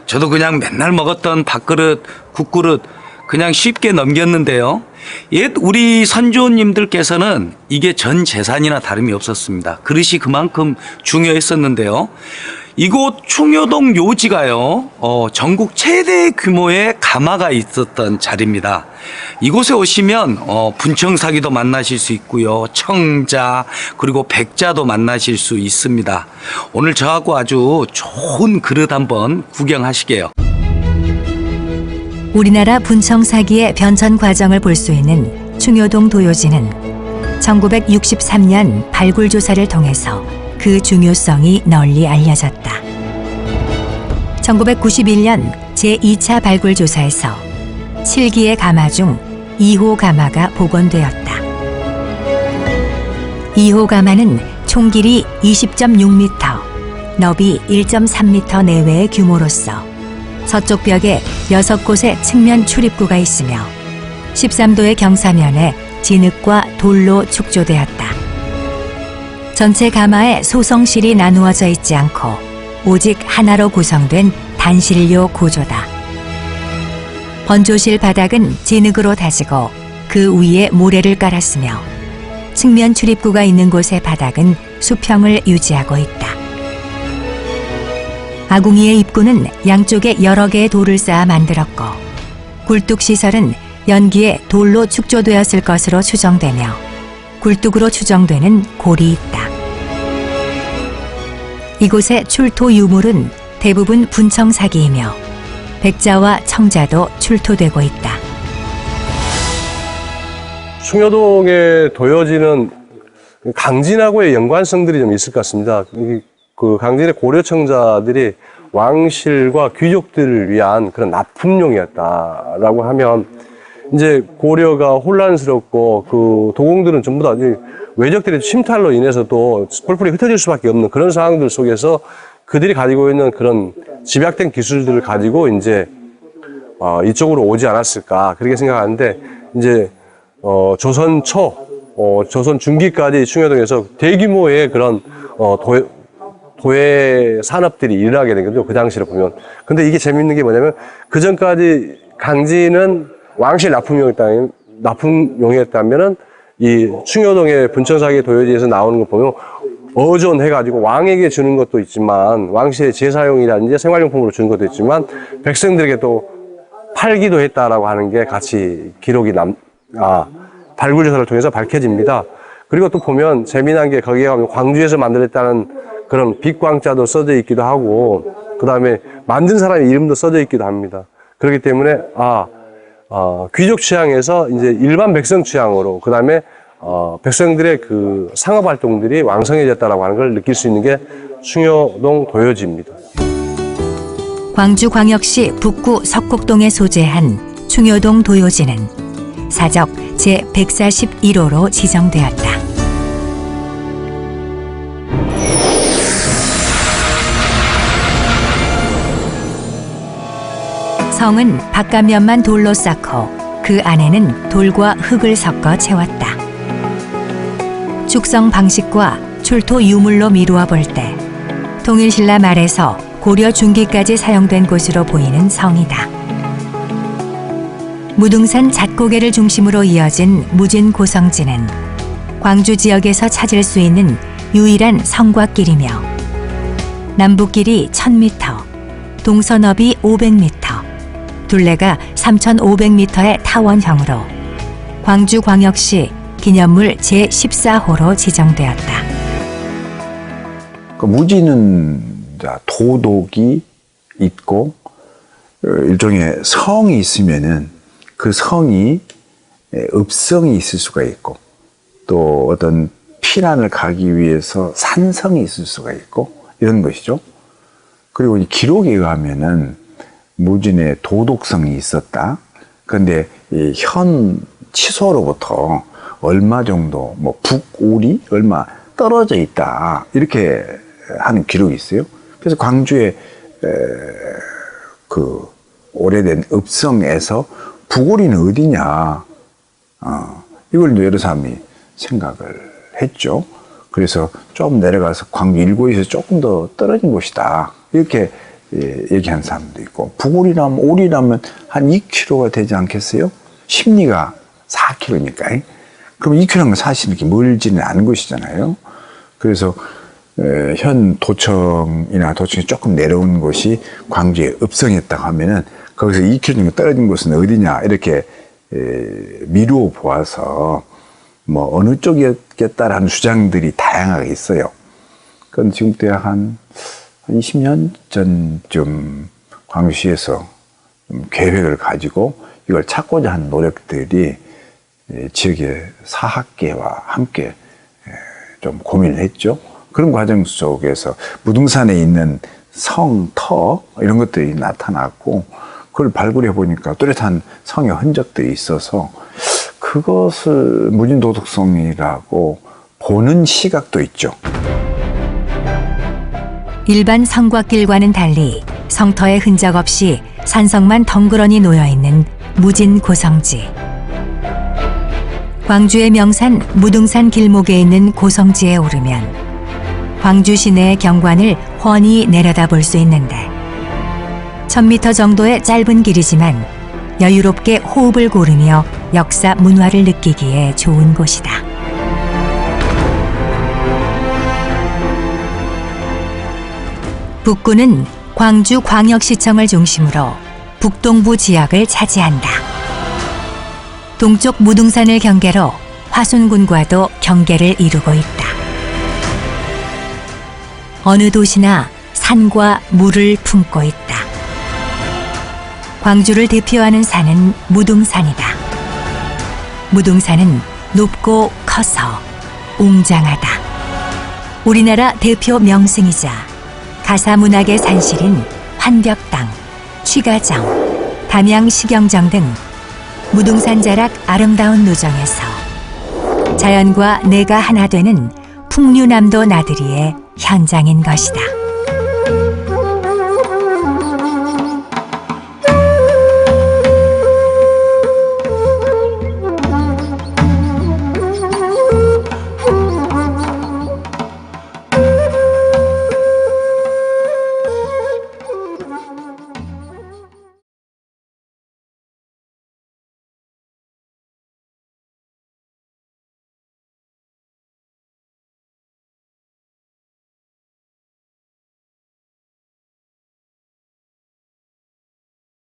저도 그냥 맨날 먹었던 밥그릇, 국그릇, 그냥 쉽게 넘겼는데요. 옛 우리 선조님들께서는 이게 전 재산이나 다름이 없었습니다. 그릇이 그만큼 중요했었는데요. 이곳 충효동 요지가요, 전국 최대 규모의 가마가 있었던 자리입니다. 이곳에 오시면 분청사기도 만나실 수 있고요, 청자 그리고 백자도 만나실 수 있습니다. 오늘 저하고 아주 좋은 그릇 한번 구경하시게요. 우리나라 분청사기의 변천 과정을 볼 수 있는 충효동 도요지는 1963년 발굴 조사를 통해서 그 중요성이 널리 알려졌다. 1991년 제2차 발굴 조사에서 7기의 가마 중 2호 가마가 복원되었다. 2호 가마는 총 길이 20.6m, 너비 1.3m 내외의 규모로서 서쪽 벽에 6곳의 측면 출입구가 있으며 13도의 경사면에 진흙과 돌로 축조되었다. 전체 가마에 소성실이 나누어져 있지 않고 오직 하나로 구성된 단실료 고조다. 번조실 바닥은 진흙으로 다지고 그 위에 모래를 깔았으며 측면 출입구가 있는 곳의 바닥은 수평을 유지하고 있다. 아궁이의 입구는 양쪽에 여러 개의 돌을 쌓아 만들었고 굴뚝시설은 연기에 돌로 축조되었을 것으로 추정되며 굴뚝으로 추정되는 골이 있다. 이곳의 출토 유물은 대부분 분청사기이며 백자와 청자도 출토되고 있다. 충효동에 도여지는 강진하고의 연관성들이 좀 있을 것 같습니다. 그 강진의 고려청자들이 왕실과 귀족들을 위한 그런 납품용이었다라고 하면 이제 고려가 혼란스럽고 그 도공들은 전부 다 외적들의 침탈로 인해서도 펄펄이 흩어질 수밖에 없는 그런 상황들 속에서 그들이 가지고 있는 그런 집약된 기술들을 가지고 이제 이쪽으로 오지 않았을까 그렇게 생각하는데 이제 조선 초, 조선 중기까지 충효동에서 대규모의 그런 도예 산업들이 일어나게 된 거죠. 그 당시를 보면. 근데 이게 재밌는 게 뭐냐면 그 전까지 강진은 왕실 납품용이었다면은 이 충효동의 분청사기 도요지에서 나오는 거 보면 어존해가지고 왕에게 주는 것도 있지만 왕실의 제사용이라든지 생활용품으로 주는 것도 있지만 백성들에게 또 팔기도 했다라고 하는 게 같이 기록이 발굴조사를 통해서 밝혀집니다. 그리고 또 보면 재미난 게 거기에 가면 광주에서 만들었다는 그런 빛광자도 써져 있기도 하고 그 다음에 만든 사람의 이름도 써져 있기도 합니다. 그렇기 때문에 귀족 취향에서 이제 일반 백성 취향으로 그 다음에 백성들의 그 상업 활동들이 왕성해졌다라고 하는 걸 느낄 수 있는 게 충효동 도요지입니다. 광주광역시 북구 석곡동에 소재한 충효동 도요지는 사적 제141호로 지정되었다. 성은 바깥면만 돌로 쌓고 그 안에는 돌과 흙을 섞어 채웠다. 축성 방식과 출토 유물로 미루어 볼 때 통일신라 말에서 고려 중기까지 사용된 곳으로 보이는 성이다. 무등산 잣고개를 중심으로 이어진 무진 고성지는 광주 지역에서 찾을 수 있는 유일한 성곽 길이며 남북길이 1000m, 동서너비 500m, 둘레가 3,500m의 타원형으로 광주광역시 기념물 제14호로 지정되었다. 그 무지는 도독이 있고 일종의 성이 있으면은 그 성이 읍성이 있을 수가 있고 또 어떤 피난을 가기 위해서 산성이 있을 수가 있고 이런 것이죠. 그리고 이 기록에 의하면은 무진의 도독성이 있었다. 그런데 이 현 치소로부터 얼마 정도 뭐 북오리 얼마 떨어져 있다 이렇게 하는 기록이 있어요. 그래서 광주의 그 오래된 읍성에서 북오리는 어디냐 이걸 여러 사람이 생각을 했죠. 그래서 좀 내려가서 광주 일고에서 조금 더 떨어진 곳이다 이렇게 얘기하는 사람도 있고 북오리라면 오리라면 한 2km가 되지 않겠어요? 십리가 4km니까 그럼 2km는 사실 이렇게 멀지는 않은 곳이잖아요. 그래서 현 도청이나 도청이 조금 내려온 곳이 광주의 읍성이었다고 하면은 거기서 2km 정도 떨어진 곳은 어디냐 이렇게 미루어 보아서 뭐 어느 쪽이었겠다라는 주장들이 다양하게 있어요. 그건 지금부터 한 20년 전쯤 광주시에서 계획을 가지고 이걸 찾고자 하는 노력들이 지역의 사학계와 함께 좀 고민을 했죠. 그런 과정 속에서 무등산에 있는 성, 터 이런 것들이 나타났고 그걸 발굴해 보니까 뚜렷한 성의 흔적들이 있어서 그것을 무진도덕성이라고 보는 시각도 있죠. 일반 성곽길과는 달리 성터의 흔적 없이 산성만 덩그러니 놓여있는 무진 고성지. 광주의 명산 무등산 길목에 있는 고성지에 오르면 광주 시내의 경관을 훤히 내려다볼 수 있는데 1000m 정도의 짧은 길이지만 여유롭게 호흡을 고르며 역사 문화를 느끼기에 좋은 곳이다. 북구는 광주 광역시청을 중심으로 북동부 지역을 차지한다. 동쪽 무등산을 경계로 화순군과도 경계를 이루고 있다. 어느 도시나 산과 물을 품고 있다. 광주를 대표하는 산은 무등산이다. 무등산은 높고 커서 웅장하다. 우리나라 대표 명승이자 가사문학의 산실인 환벽당, 취가정, 담양식영정 등 무등산 자락 아름다운 누정에서 자연과 내가 하나 되는 풍류남도 나들이의 현장인 것이다.